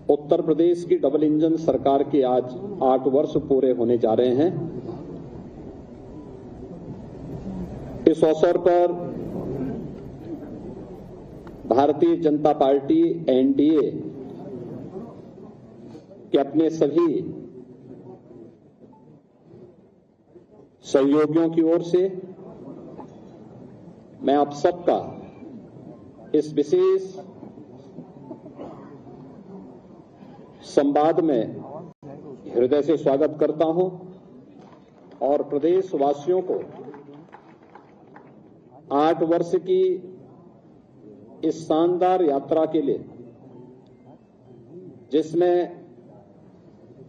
उत्तर प्रदेश की double engine सरकार के आज 8 वर्ष पूरे होने जा रहे हैं। इस अवसर पर भारतीय जनता पार्टी एनडीए के अपने सभी सहयोगियों की ओर से मैं आप सबका इस विशेष संवाद में हृदय से स्वागत करता हूं और प्रदेशवासियों को 8 वर्ष की इस शानदार यात्रा के लिए, जिसमें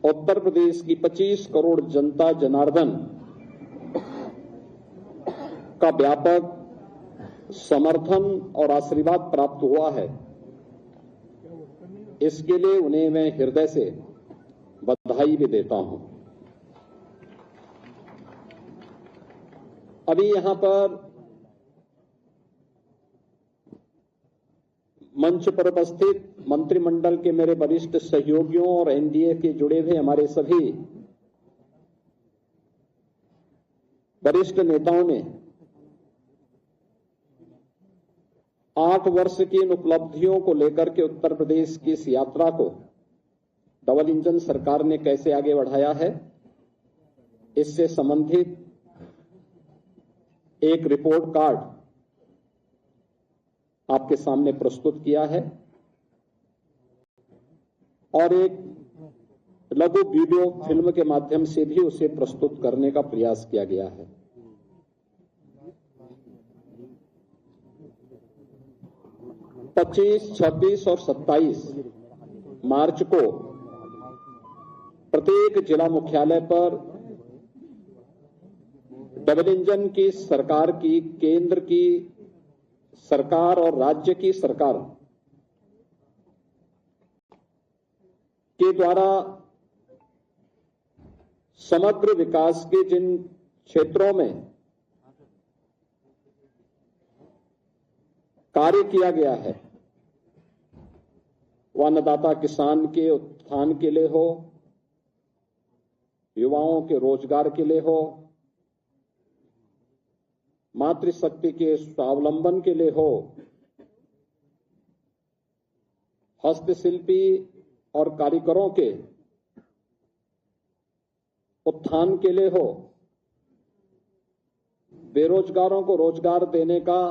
उत्तर प्रदेश की 25 करोड़ जनता जनार्दन का व्यापक समर्थन और आशीर्वाद प्राप्त हुआ है, इसके लिए उन्हें मैं हृदय से बधाई भी देता हूं। अभी यहां पर मंच पर उपस्थित मंत्रिमंडल के मेरे वरिष्ठ सहयोगियों और एनडीए के जुड़े हुए हमारे सभी वरिष्ठ नेताओं ने 8 वर्ष की इन उपलब्धियों को लेकर के उत्तर प्रदेश की इस यात्रा को डबल इंजन सरकार ने कैसे आगे बढ़ाया है, इससे संबंधित एक रिपोर्ट कार्ड आपके सामने प्रस्तुत किया है और एक लघु वीडियो फिल्म के माध्यम से भी उसे प्रस्तुत करने का प्रयास किया गया है। 25, 26 और 27 मार्च को प्रत्येक जिला मुख्यालय पर डबल इंजन की सरकार की, केंद्र की सरकार और राज्य की सरकार के द्वारा समग्र विकास के जिन क्षेत्रों में कार्य किया गया है, वह अन्नदाता किसान के उत्थान के लिए हो, युवाओं के रोजगार के लिए हो, मातृशक्ति के स्वावलंबन के लिए हो, हस्तशिल्पी और कारीगरों के उत्थान के लिए हो, बेरोजगारों को रोजगार देने का,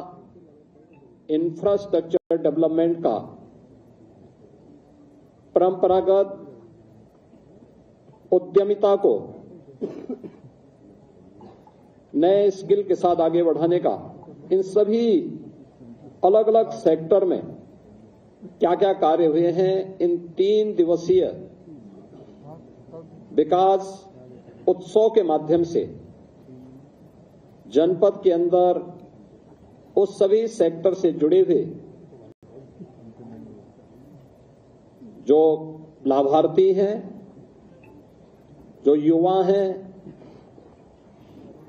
इंफ्रास्ट्रक्चर डेवलपमेंट का, परंपरागत उद्यमिता को नए स्किल के साथ आगे बढ़ाने का, इन सभी अलग अलग सेक्टर में क्या क्या कार्य हुए हैं, इन 3 दिवसीय विकास उत्सव के माध्यम से जनपद के अंदर उस सभी सेक्टर से जुड़े हुए जो लाभार्थी हैं, जो युवा हैं,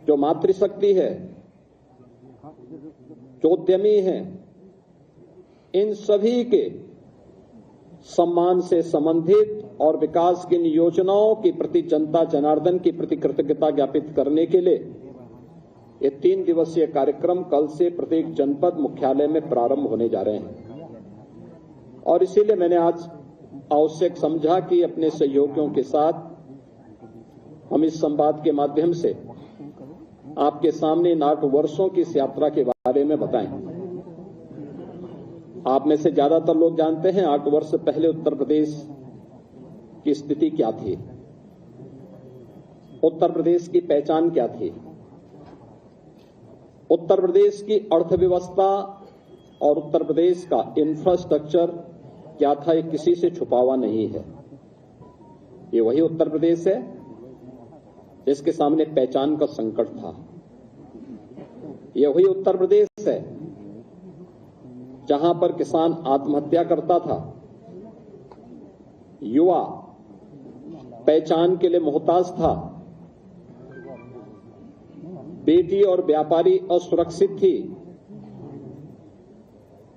जो मातृशक्ति है, जो उद्यमी हैं, इन सभी के सम्मान से संबंधित और विकास की योजनाओं के प्रति जनता जनार्दन की प्रति कृतज्ञता ज्ञापित करने के लिए ये 3 दिवसीय कार्यक्रम कल से प्रत्येक जनपद मुख्यालय में प्रारंभ होने जा रहे हैं और इसीलिए मैंने आज आवश्यक समझा कि अपने सहयोगियों के साथ हम इस संवाद के माध्यम से आपके सामने इन 8 वर्षों की इस यात्रा के बारे में बताएं। आप में से ज्यादातर लोग जानते हैं 8 वर्ष पहले उत्तर प्रदेश की स्थिति क्या थी, उत्तर प्रदेश की पहचान क्या थी, उत्तर प्रदेश की अर्थव्यवस्था और उत्तर प्रदेश का इंफ्रास्ट्रक्चर क्या था, ये किसी से छुपा हुआ नहीं है। ये वही उत्तर प्रदेश है जिसके सामने पहचान का संकट था। ये वही उत्तर प्रदेश है जहां पर किसान आत्महत्या करता था, युवा पहचान के लिए मोहताज था, बेटी और व्यापारी असुरक्षित थी।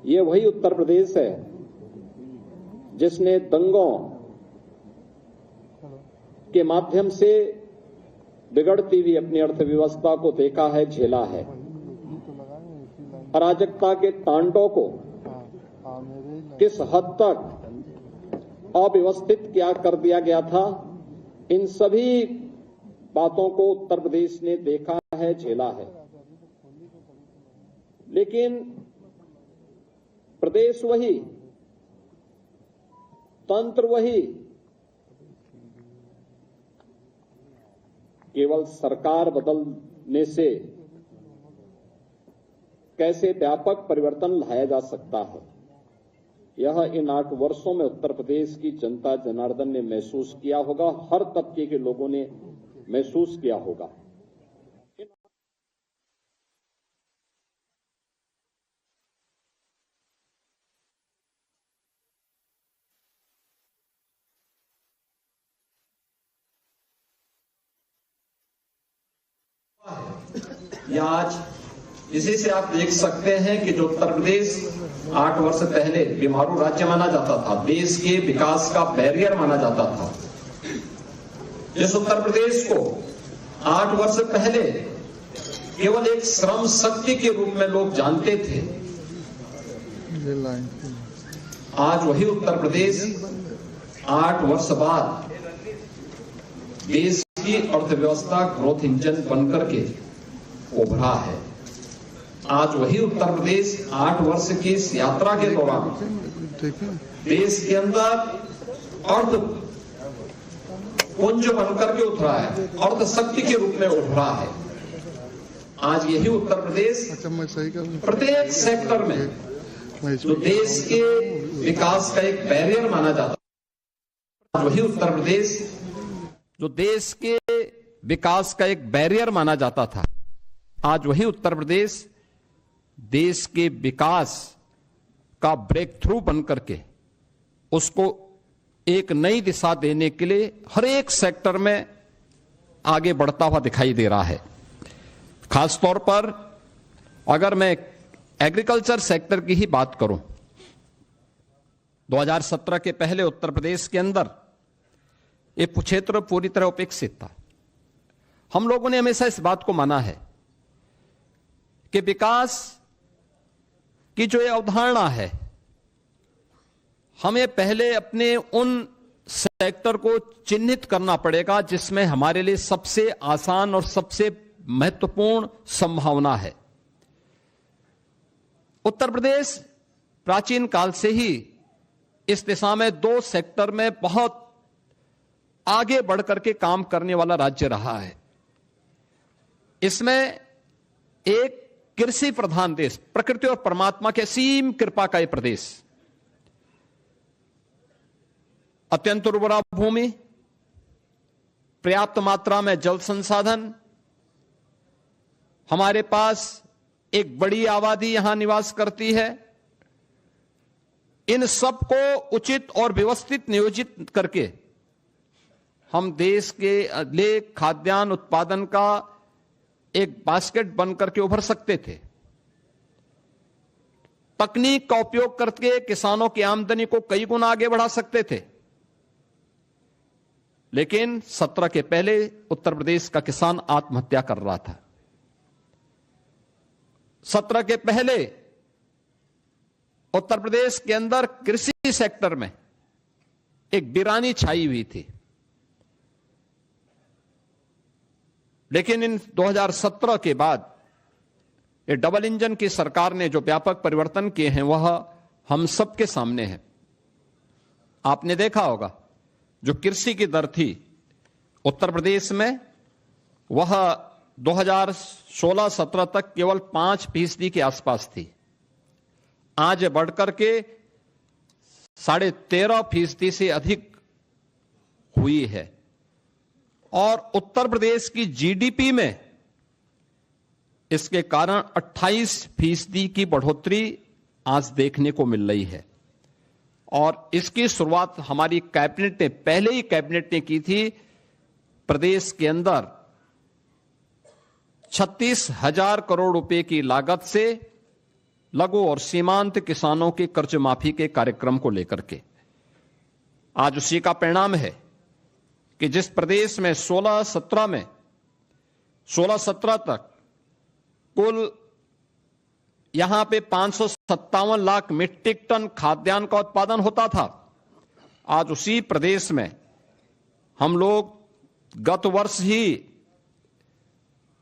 ये वही उत्तर प्रदेश है जिसने दंगों के माध्यम से बिगड़ती हुई अपनी अर्थव्यवस्था को देखा है, झेला है। अराजकता के तांडव को किस हद तक अव्यवस्थित क्या कर दिया गया था, इन सभी बातों को उत्तर प्रदेश ने देखा है, झेला है। लेकिन प्रदेश वही, तंत्र वही, केवल सरकार बदलने से कैसे व्यापक परिवर्तन लाया जा सकता है, यह इन 8 वर्षों में उत्तर प्रदेश की जनता जनार्दन ने महसूस किया होगा, हर तबके के लोगों ने महसूस किया होगा। या आज इसी से आप देख सकते हैं कि जो उत्तर प्रदेश 8 वर्ष पहले बीमारू राज्य माना जाता था, देश के विकास का बैरियर माना जाता था, जिस उत्तर प्रदेश को 8 वर्ष पहले केवल एक श्रम शक्ति के रूप में लोग जानते थे, आज वही उत्तर प्रदेश 8 वर्ष बाद देश की अर्थव्यवस्था ग्रोथ इंजन बनकर के उभरा है। आज वही उत्तर प्रदेश 8 वर्ष की इस यात्रा के दौरान देश के अंदर अर्थ पुंज बनकर के उतरा है, अर्थ शक्ति के रूप में उभरा है। आज यही उत्तर प्रदेश प्रत्येक सेक्टर में जो देश के विकास का एक बैरियर माना जाता है, आज वही उत्तर प्रदेश जो देश के विकास का एक बैरियर माना जाता था, आज वही उत्तर प्रदेश देश के विकास का ब्रेक थ्रू बनकर के उसको एक नई दिशा देने के लिए हर एक सेक्टर में आगे बढ़ता हुआ दिखाई दे रहा है। खासतौर पर अगर मैं एग्रीकल्चर सेक्टर की ही बात करूं, 2017 के पहले उत्तर प्रदेश के अंदर ये क्षेत्र पूरी तरह उपेक्षित था। हम लोगों ने हमेशा इस बात को माना है कि विकास की जो ये अवधारणा है, हमें पहले अपने उन सेक्टर को चिन्हित करना पड़ेगा जिसमें हमारे लिए सबसे आसान और सबसे महत्वपूर्ण संभावना है। उत्तर प्रदेश प्राचीन काल से ही इस दिशा में 2 सेक्टर में बहुत आगे बढ़कर के काम करने वाला राज्य रहा है। इसमें एक कृषि प्रधान देश, प्रकृति और परमात्मा के असीम कृपा का यह प्रदेश, अत्यंत उर्वरा भूमि, पर्याप्त मात्रा में जल संसाधन, हमारे पास एक बड़ी आबादी यहां निवास करती है। इन सब को उचित और व्यवस्थित नियोजित करके हम देश के लिए खाद्यान्न उत्पादन का एक बास्केट बनकर के उभर सकते थे। तकनीक का उपयोग करके किसानों की आमदनी को कई गुना आगे बढ़ा सकते थे। लेकिन 17 के पहले उत्तर प्रदेश का किसान आत्महत्या कर रहा था। 17 के पहले उत्तर प्रदेश के अंदर कृषि सेक्टर में एक वीरानी छाई हुई थी। लेकिन इन 2017 के बाद ये डबल इंजन की सरकार ने जो व्यापक परिवर्तन किए हैं वह हम सबके सामने है। आपने देखा होगा जो कृषि की दर थी उत्तर प्रदेश में, वह 2016-17 तक केवल 5% के आसपास थी। आज बढ़कर के 13.5% से अधिक हुई है। और उत्तर प्रदेश की जीडीपी में इसके कारण 28% की बढ़ोतरी आज देखने को मिल रही है। और इसकी शुरुआत हमारी कैबिनेट ने, पहले ही कैबिनेट ने की थी। प्रदेश के अंदर 36,000 करोड़ रुपए की लागत से लघु और सीमांत किसानों के कर्ज माफी के कार्यक्रम को लेकर के आज उसी का परिणाम है कि जिस प्रदेश में 16-17 तक कुल यहां पे 557 लाख मीट्रिक टन खाद्यान्न का उत्पादन होता था, आज उसी प्रदेश में हम लोग गत वर्ष ही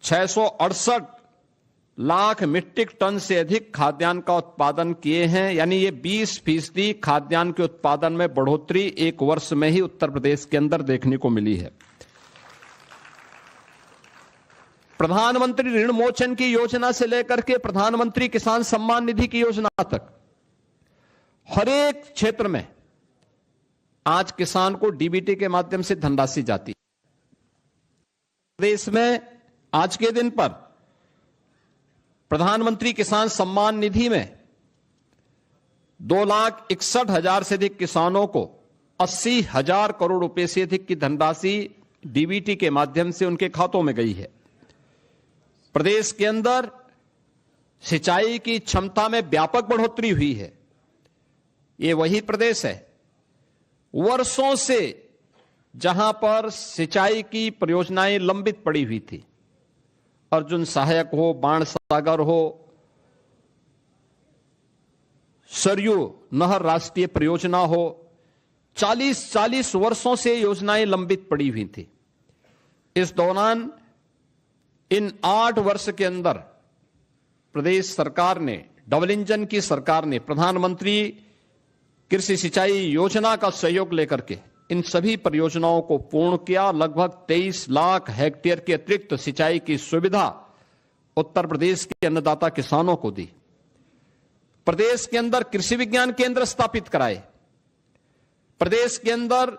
668 लाख मीट्रिक टन से अधिक खाद्यान्न का उत्पादन किए हैं। यानी ये 20% खाद्यान्न के उत्पादन में बढ़ोतरी एक वर्ष में ही उत्तर प्रदेश के अंदर देखने को मिली है। प्रधानमंत्री ऋण मोचन की योजना से लेकर के प्रधानमंत्री किसान सम्मान निधि की योजना तक हर एक क्षेत्र में आज किसान को डीबीटी के माध्यम से धनराशि जाती है। प्रदेश में आज के दिन पर प्रधानमंत्री किसान सम्मान निधि में 2,61,000 से अधिक किसानों को 80,000 करोड़ रुपए से अधिक की धनराशि डीबीटी के माध्यम से उनके खातों में गई है। प्रदेश के अंदर सिंचाई की क्षमता में व्यापक बढ़ोतरी हुई है। ये वही प्रदेश है वर्षों से जहां पर सिंचाई की परियोजनाएं लंबित पड़ी हुई थी। अर्जुन सहायक हो, बाणसागर हो, सरयू नहर राष्ट्रीय परियोजना हो, 40 वर्षों से योजनाएं लंबित पड़ी हुई थी। इस दौरान इन 8 वर्ष के अंदर प्रदेश सरकार ने, डबल इंजन की सरकार ने प्रधानमंत्री कृषि सिंचाई योजना का सहयोग लेकर के इन सभी परियोजनाओं को पूर्ण किया। लगभग 23 लाख हेक्टेयर के अतिरिक्त सिंचाई की सुविधा उत्तर प्रदेश के अन्नदाता किसानों को दी। प्रदेश के अंदर कृषि विज्ञान केंद्र स्थापित कराए। प्रदेश के अंदर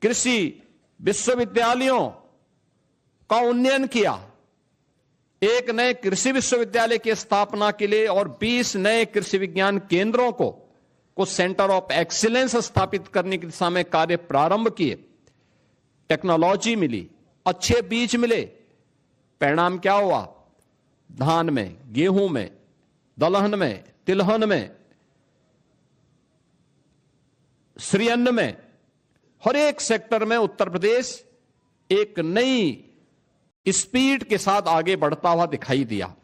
कृषि विश्वविद्यालयों का उन्नयन किया। एक नए कृषि विश्वविद्यालय की स्थापना के लिए और 20 नए कृषि विज्ञान केंद्रों को कुछ सेंटर ऑफ एक्सीलेंस स्थापित करने की दिशा में कार्य प्रारंभ किए। टेक्नोलॉजी मिली, अच्छे बीज मिले। परिणाम क्या हुआ? धान में, गेहूं में, दलहन में, तिलहन में, श्रीअन्न में, हर एक सेक्टर में उत्तर प्रदेश एक नई स्पीड के साथ आगे बढ़ता हुआ दिखाई दिया।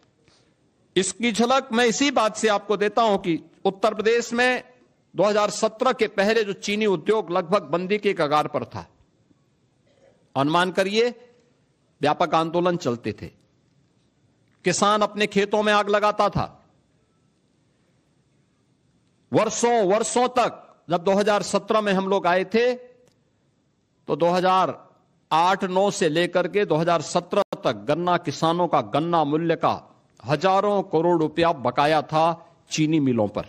इसकी झलक मैं इसी बात से आपको देता हूं कि उत्तर प्रदेश में 2017 के पहले जो चीनी उद्योग लगभग बंदी के कगार पर था, अनुमान करिए व्यापक आंदोलन चलते थे, किसान अपने खेतों में आग लगाता था। वर्षों तक, जब 2017 में हम लोग आए थे तो 2008-9 से लेकर के 2017 तक गन्ना किसानों का गन्ना मूल्य का हजारों करोड़ रुपया बकाया था चीनी मिलों पर।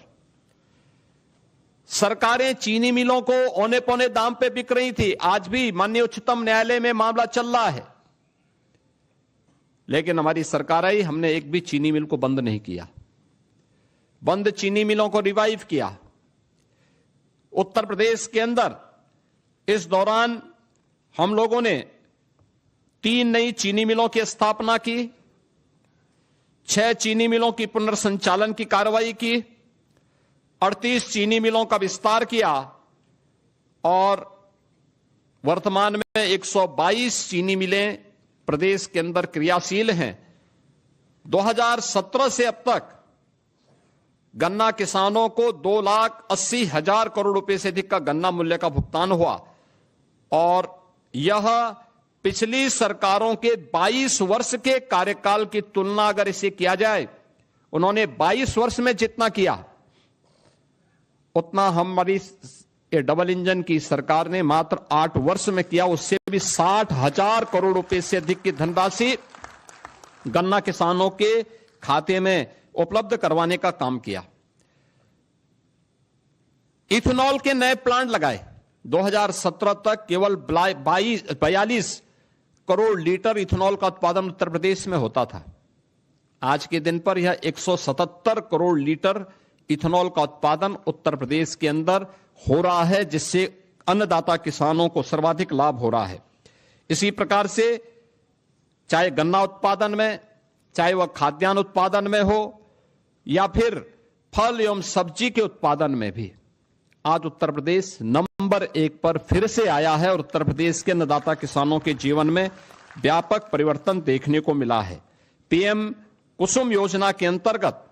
सरकारें चीनी मिलों को औने पौने दाम पे बिक रही थी। आज भी माननीय उच्चतम न्यायालय में मामला चल रहा है, लेकिन हमारी सरकार आई, हमने एक भी चीनी मिल को बंद नहीं किया। बंद चीनी मिलों को रिवाइव किया। उत्तर प्रदेश के अंदर इस दौरान हम लोगों ने 3 नई चीनी मिलों की स्थापना की, 6 चीनी मिलों की पुनर्संचालन की कार्रवाई की, 38 चीनी मिलों का विस्तार किया और वर्तमान में 122 चीनी मिलें प्रदेश के अंदर क्रियाशील हैं। 2017 से अब तक गन्ना किसानों को 2,80,000 करोड़ रुपए से अधिक का गन्ना मूल्य का भुगतान हुआ और यह पिछली सरकारों के 22 वर्ष के कार्यकाल की तुलना अगर इसे किया जाए, उन्होंने 22 वर्ष में जितना किया उतना हमारी डबल इंजन की सरकार ने मात्र 8 वर्ष में किया। उससे भी 60,000 करोड़ रुपए से अधिक की धनराशि गन्ना किसानों के खाते में उपलब्ध करवाने का काम किया। इथेनॉल के नए प्लांट लगाए। 2017 तक केवल 42 करोड़ लीटर इथेनॉल का उत्पादन उत्तर प्रदेश में होता था। आज के दिन पर यह 177 करोड़ लीटर इथेनॉल का उत्पादन उत्तर प्रदेश के अंदर हो रहा है, जिससे अन्नदाता किसानों को सर्वाधिक लाभ हो रहा है। इसी प्रकार से चाहे गन्ना उत्पादन में, चाहे वह खाद्यान्न उत्पादन में हो या फिर फल एवं सब्जी के उत्पादन में भी आज उत्तर प्रदेश नंबर 1 पर फिर से आया है और उत्तर प्रदेश के अन्नदाता किसानों के जीवन में व्यापक परिवर्तन देखने को मिला है। पीएम कुसुम योजना के अंतर्गत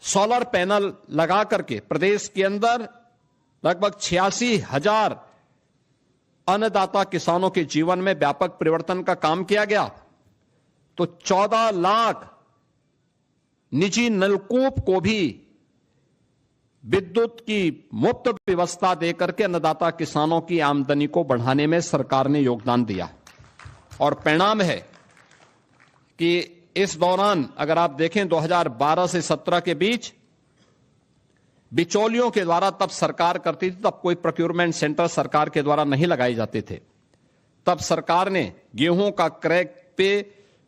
सोलर पैनल लगा करके प्रदेश के अंदर लगभग 86,000 अन्नदाता किसानों के जीवन में व्यापक परिवर्तन का काम किया गया। तो 14 लाख निजी नलकूप को भी विद्युत की मुफ्त व्यवस्था देकर के अन्नदाता किसानों की आमदनी को बढ़ाने में सरकार ने योगदान दिया। और परिणाम है कि इस दौरान अगर आप देखें 2012 से 17 के बीच बिचौलियों के द्वारा तब सरकार करती थी, तब कोई प्रोक्योरमेंट सेंटर सरकार के द्वारा नहीं लगाए जाते थे। तब सरकार ने गेहूं का क्रय पे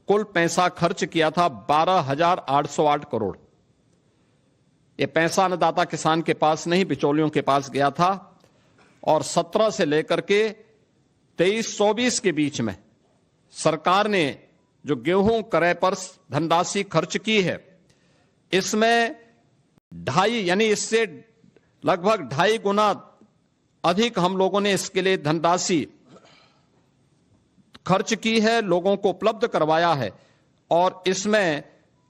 कुल पैसा खर्च किया था 12,808 करोड़। ये पैसा अन्नदाता किसान के पास नहीं, बिचौलियों के पास गया था। और 17 से लेकर के 23-24 के बीच में सरकार ने जो गेहूं क्रय पर धनराशि खर्च की है, इसमें 2.5 यानी इससे लगभग 2.5 गुना अधिक हम लोगों ने इसके लिए धनराशि खर्च की है, लोगों को उपलब्ध करवाया है। और इसमें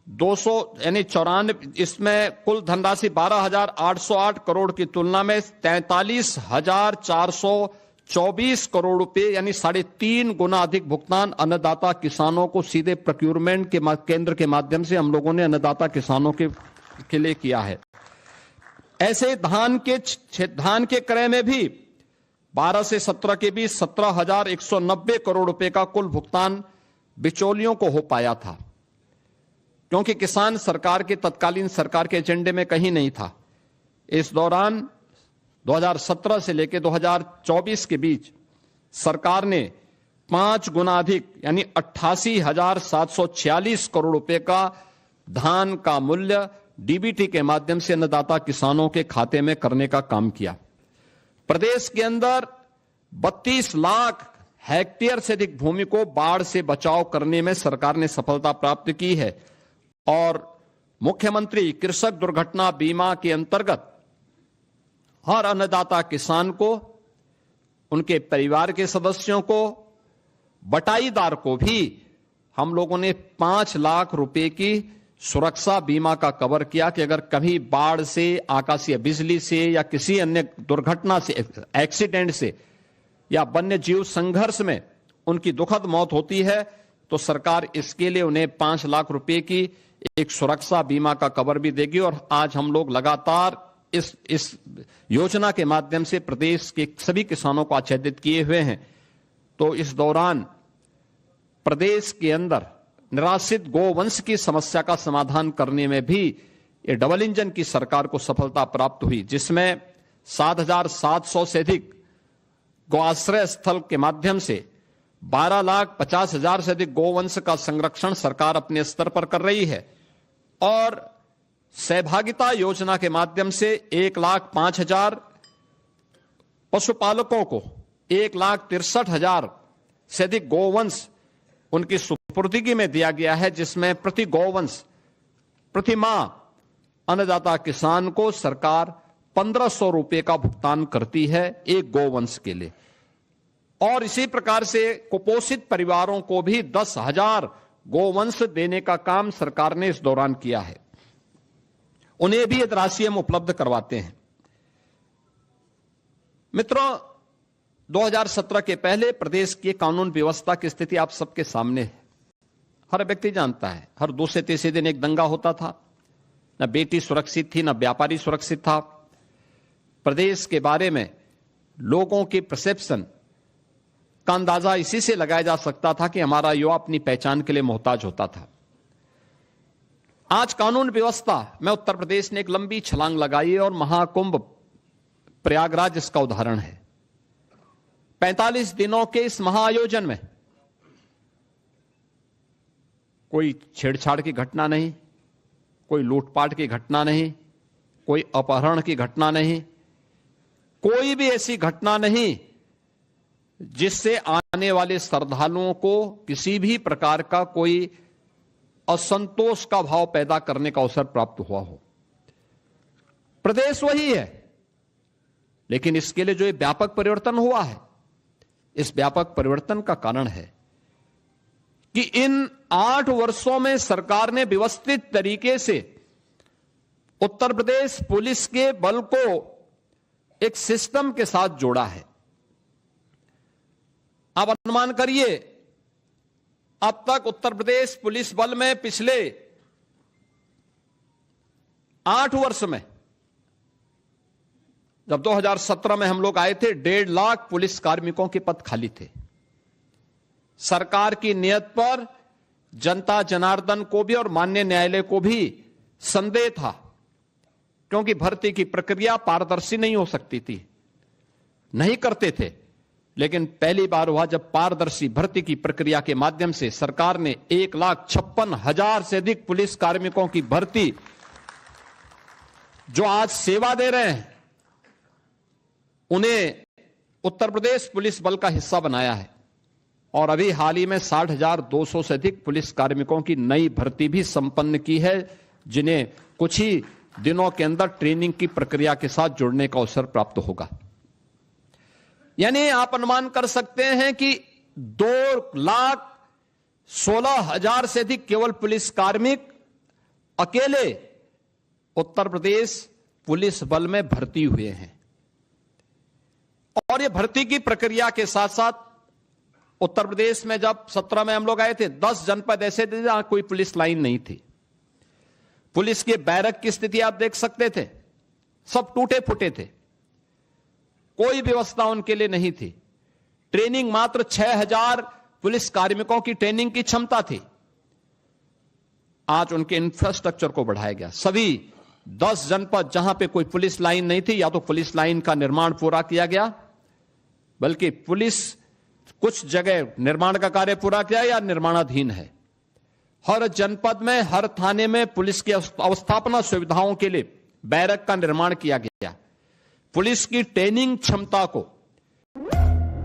200 यानी 94, इसमें कुल धनराशि 12,808 करोड़ की तुलना में 43,424 करोड़ रुपए यानी 3.5 गुना अधिक भुगतान अन्नदाता किसानों को सीधे प्रोक्योरमेंट के केंद्र के माध्यम से हम लोगों ने अन्नदाता किसानों के लिए किया है। ऐसे धान के क्रय में भी 12 से 17 के बीच 17,190 करोड़ रुपए का कुल भुगतान बिचौलियों को हो पाया था, क्योंकि किसान सरकार के तत्कालीन सरकार के एजेंडे में कहीं नहीं था। इस दौरान 2017 से लेकर 2024 के बीच सरकार ने 5 गुना अधिक यानी 88,746 करोड़ रुपए का धान का मूल्य डीबीटी के माध्यम से अन्नदाता किसानों के खाते में करने का काम किया। प्रदेश के अंदर 32 लाख हेक्टेयर से अधिक भूमि को बाढ़ से बचाव करने में सरकार ने सफलता प्राप्त की है। और मुख्यमंत्री कृषक दुर्घटना बीमा के अंतर्गत हर अन्नदाता किसान को, उनके परिवार के सदस्यों को, बटाईदार को भी हम लोगों ने 5 लाख रुपए की सुरक्षा बीमा का कवर किया कि अगर कभी बाढ़ से, आकाशीय बिजली से या किसी अन्य दुर्घटना से, एक्सीडेंट से या वन्य जीव संघर्ष में उनकी दुखद मौत होती है तो सरकार इसके लिए उन्हें 5 लाख रुपए की एक सुरक्षा बीमा का कवर भी देगी। और आज हम लोग लगातार इस योजना के माध्यम से प्रदेश के सभी किसानों को आच्छादित किए हुए हैं। तो इस दौरान प्रदेश के अंदर निराश्रित गोवंश की समस्या का समाधान करने में भी ये डबल इंजन की सरकार को सफलता प्राप्त हुई, जिसमें 7,700 से अधिक गौआश्रय स्थल के माध्यम से 12,50,000 से अधिक गोवंश का संरक्षण सरकार अपने स्तर पर कर रही है। और सहभागिता योजना के माध्यम से 1,05,000 पशुपालकों को 1,63,000 से अधिक गोवंश उनकी सुपुर्दगी में दिया गया है, जिसमें प्रति गोवंश प्रति माह अन्नदाता किसान को सरकार 1,500 रुपए का भुगतान करती है एक गोवंश के लिए। और इसी प्रकार से कुपोषित परिवारों को भी 10,000 गोवंश देने का काम सरकार ने इस दौरान किया है। उन्हें भी राशि हम उपलब्ध करवाते हैं। मित्रों, 2017 के पहले प्रदेश की कानून व्यवस्था की स्थिति आप सबके सामने है। हर व्यक्ति जानता है, हर दूसरे तीसरे दिन एक दंगा होता था, न बेटी सुरक्षित थी, न व्यापारी सुरक्षित था। प्रदेश के बारे में लोगों की परसेप्शन का अंदाजा इसी से लगाया जा सकता था कि हमारा युवा अपनी पहचान के लिए मोहताज होता था। आज कानून व्यवस्था में उत्तर प्रदेश ने एक लंबी छलांग लगाई है और महाकुंभ प्रयागराज इसका उदाहरण है। 45 दिनों के इस महाआयोजन में कोई छेड़छाड़ की घटना नहीं, कोई लूटपाट की घटना नहीं, कोई अपहरण की घटना नहीं, कोई भी ऐसी घटना नहीं जिससे आने वाले श्रद्धालुओं को किसी भी प्रकार का कोई असंतोष का भाव पैदा करने का अवसर प्राप्त हुआ हो। प्रदेश वही है, लेकिन इसके लिए जो व्यापक परिवर्तन हुआ है, इस व्यापक परिवर्तन का कारण है कि इन 8 वर्षों में सरकार ने व्यवस्थित तरीके से उत्तर प्रदेश पुलिस के बल को एक सिस्टम के साथ जोड़ा है। आप अनुमान करिए, अब तक उत्तर प्रदेश पुलिस बल में पिछले 8 वर्ष में, जब 2017 में हम लोग आए थे, 1.5 लाख पुलिस कार्मिकों के पद खाली थे। सरकार की नीयत पर जनता जनार्दन को भी और माननीय न्यायालय को भी संदेह था, क्योंकि भर्ती की प्रक्रिया पारदर्शी नहीं हो सकती थी, नहीं करते थे। लेकिन पहली बार हुआ जब पारदर्शी भर्ती की प्रक्रिया के माध्यम से सरकार ने 1,56,000 से अधिक पुलिस कार्मिकों की भर्ती, जो आज सेवा दे रहे हैं, उन्हें उत्तर प्रदेश पुलिस बल का हिस्सा बनाया है। और अभी हाल ही में 60,200 से अधिक पुलिस कार्मिकों की नई भर्ती भी संपन्न की है, जिन्हें कुछ ही दिनों के अंदर ट्रेनिंग की प्रक्रिया के साथ जुड़ने का अवसर प्राप्त होगा। यानी आप अनुमान कर सकते हैं कि 2,16,000 से अधिक केवल पुलिस कार्मिक अकेले उत्तर प्रदेश पुलिस बल में भर्ती हुए हैं। और यह भर्ती की प्रक्रिया के साथ साथ उत्तर प्रदेश में जब 17 में हम लोग आए थे, 10 जनपद ऐसे थे जहां कोई पुलिस लाइन नहीं थी। पुलिस के बैरक की स्थिति आप देख सकते थे, सब टूटे फूटे थे, कोई व्यवस्था उनके लिए नहीं थी। ट्रेनिंग मात्र 6,000 पुलिस कार्मिकों की ट्रेनिंग की क्षमता थी। आज उनके इंफ्रास्ट्रक्चर को बढ़ाया गया। सभी 10 जनपद जहां पे कोई पुलिस लाइन नहीं थी, या तो पुलिस लाइन का निर्माण पूरा किया गया, बल्कि पुलिस कुछ जगह निर्माण का कार्य पूरा किया या निर्माणाधीन है। हर जनपद में, हर थाने में पुलिस की अवस्थापना सुविधाओं के लिए बैरक का निर्माण किया गया। पुलिस की ट्रेनिंग क्षमता को